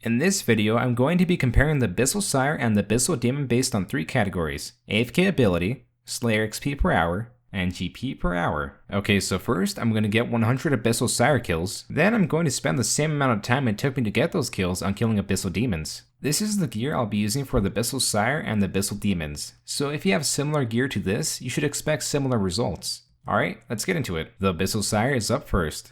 In this video, I'm going to be comparing the Bissell Sire and the Abyssal Demon based on 3 categories: AFK ability, Slayer XP per hour, and GP per hour. Okay, so first I'm going to get 100 Abyssal Sire kills, then I'm going to spend the same amount of time it took me to get those kills on killing Abyssal Demons. This is the gear I'll be using for the Bissell Sire and the Abyssal Demons, so if you have similar gear to this, you should expect similar results. Alright, let's get into it. The Bissell Sire is up first.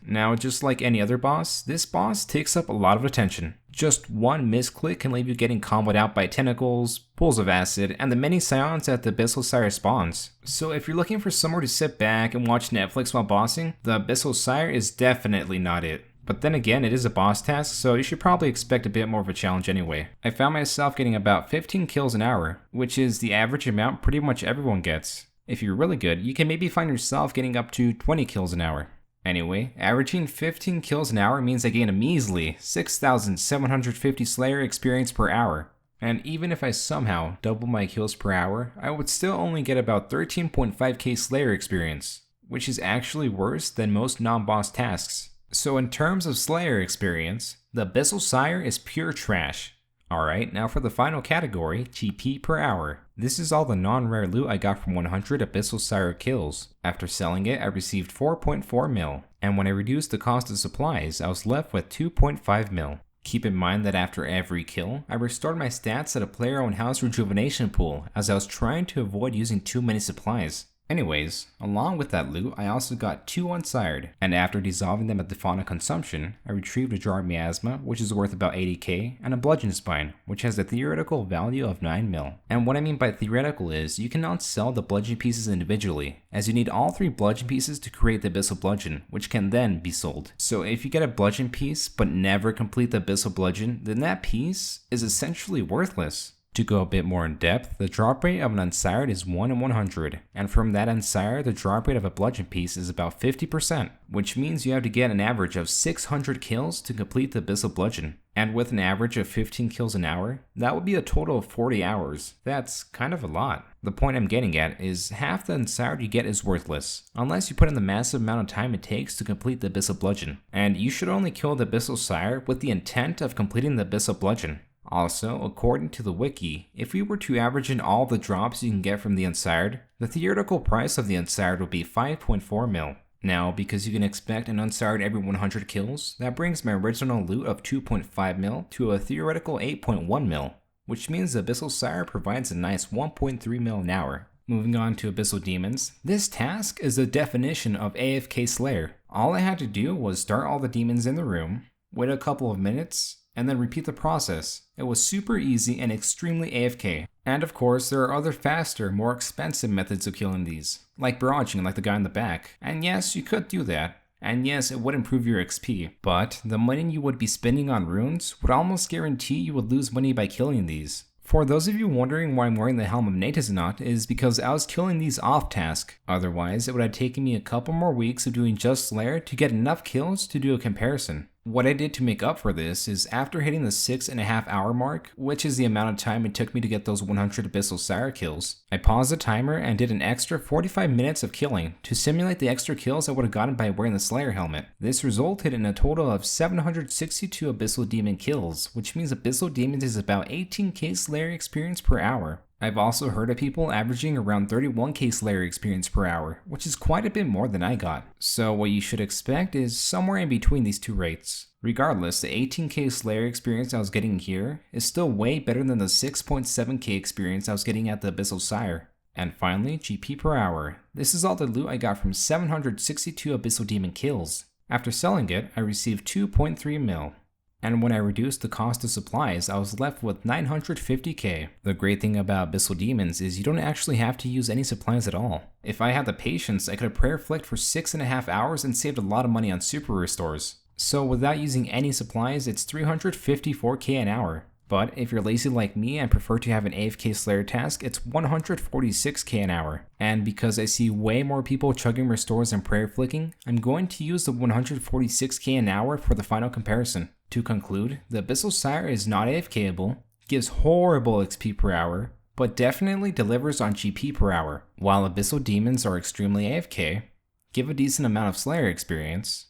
Now, just like any other boss, this boss takes up a lot of attention. Just one misclick can leave you getting comboed out by tentacles, pools of acid, and the many scions that the Bissell Sire spawns. So if you're looking for somewhere to sit back and watch Netflix while bossing, the Bissell Sire is definitely not it. But then again, it is a boss task, so you should probably expect a bit more of a challenge anyway. I found myself getting about 15 kills an hour, which is the average amount pretty much everyone gets. If you're really good, you can maybe find yourself getting up to 20 kills an hour. Anyway, averaging 15 kills an hour means I gain a measly 6,750 Slayer experience per hour. And even if I somehow double my kills per hour, I would still only get about 13.5k Slayer experience, which is actually worse than most non-boss tasks. So in terms of Slayer experience, the Bissell Sire is pure trash. Alright, now for the final category, GP per hour. This is all the non-rare loot I got from 100 Abyssal Sire kills. After selling it, I received 4.4 mil, and when I reduced the cost of supplies, I was left with 2.5 mil. Keep in mind that after every kill, I restored my stats at a player-owned house rejuvenation pool, as I was trying to avoid using too many supplies. Anyways, along with that loot, I also got 2 unsired, and after dissolving them at the fauna consumption, I retrieved a jar of miasma, which is worth about 80k, and a bludgeon spine, which has a theoretical value of 9 mil. And what I mean by theoretical is, you cannot sell the bludgeon pieces individually, as you need all 3 bludgeon pieces to create the abyssal bludgeon, which can then be sold. So if you get a bludgeon piece, but never complete the abyssal bludgeon, then that piece is essentially worthless. To go a bit more in depth, the drop rate of an unsired is 1 in 100, and from that unsired, the drop rate of a bludgeon piece is about 50%, which means you have to get an average of 600 kills to complete the abyssal bludgeon. And with an average of 15 kills an hour, that would be a total of 40 hours. That's kind of a lot. The point I'm getting at is half the unsired you get is worthless, unless you put in the massive amount of time it takes to complete the abyssal bludgeon. And you should only kill the Bissell Sire with the intent of completing the abyssal bludgeon. Also, according to the wiki, if we were to average in all the drops you can get from the unsired, the theoretical price of the unsired would be 5.4 mil. Now, because you can expect an unsired every 100 kills, that brings my original loot of 2.5 mil to a theoretical 8.1 mil, which means the Bissell Sire provides a nice 1.3 mil an hour. Moving on to Abyssal Demons, this task is the definition of AFK Slayer. All I had to do was start all the demons in the room, wait a couple of minutes, and then repeat the process. It was super easy and extremely AFK. And of course, there are other faster, more expensive methods of killing these, like barraging like the guy in the back. And yes, you could do that. And yes, it would improve your XP, but the money you would be spending on runes would almost guarantee you would lose money by killing these. For those of you wondering why I'm wearing the Helm of Natazanot is because I was killing these off task. Otherwise, it would have taken me a couple more weeks of doing just Slayer to get enough kills to do a comparison. What I did to make up for this is after hitting the 6.5 hour mark, which is the amount of time it took me to get those 100 Abyssal Sire kills, I paused the timer and did an extra 45 minutes of killing to simulate the extra kills I would have gotten by wearing the Slayer helmet. This resulted in a total of 762 Abyssal Demon kills, which means Abyssal Demons is about 18k Slayer experience per hour. I've also heard of people averaging around 31k Slayer experience per hour, which is quite a bit more than I got. So what you should expect is somewhere in between these two rates. Regardless, the 18k Slayer experience I was getting here is still way better than the 6.7k experience I was getting at the Abyssal Sire. And finally, GP per hour. This is all the loot I got from 762 Abyssal Demon kills. After selling it, I received 2.3 mil. And when I reduced the cost of supplies, I was left with 950k. The great thing about Abyssal Demons is you don't actually have to use any supplies at all. If I had the patience, I could have prayer flicked for 6.5 hours and saved a lot of money on super restores. So without using any supplies, it's 354k an hour. But if you're lazy like me and prefer to have an AFK Slayer task, it's 146k an hour. And because I see way more people chugging restores and prayer flicking, I'm going to use the 146k an hour for the final comparison. To conclude, the Bissell Sire is not AFKable, gives horrible XP per hour, but definitely delivers on GP per hour, while Abyssal Demons are extremely AFK, give a decent amount of Slayer experience,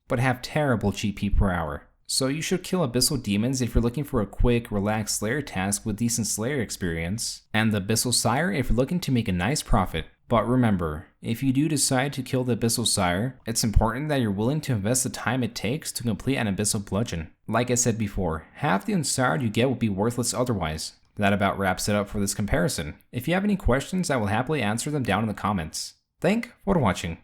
but have terrible GP per hour. So you should kill Abyssal Demons if you're looking for a quick, relaxed Slayer task with decent Slayer experience, and the Bissell Sire if you're looking to make a nice profit. But remember, if you do decide to kill the Abyssal Sire, it's important that you're willing to invest the time it takes to complete an Abyssal Bludgeon. Like I said before, half the Unsire you get will be worthless otherwise. That about wraps it up for this comparison. If you have any questions, I will happily answer them down in the comments. Thanks for watching.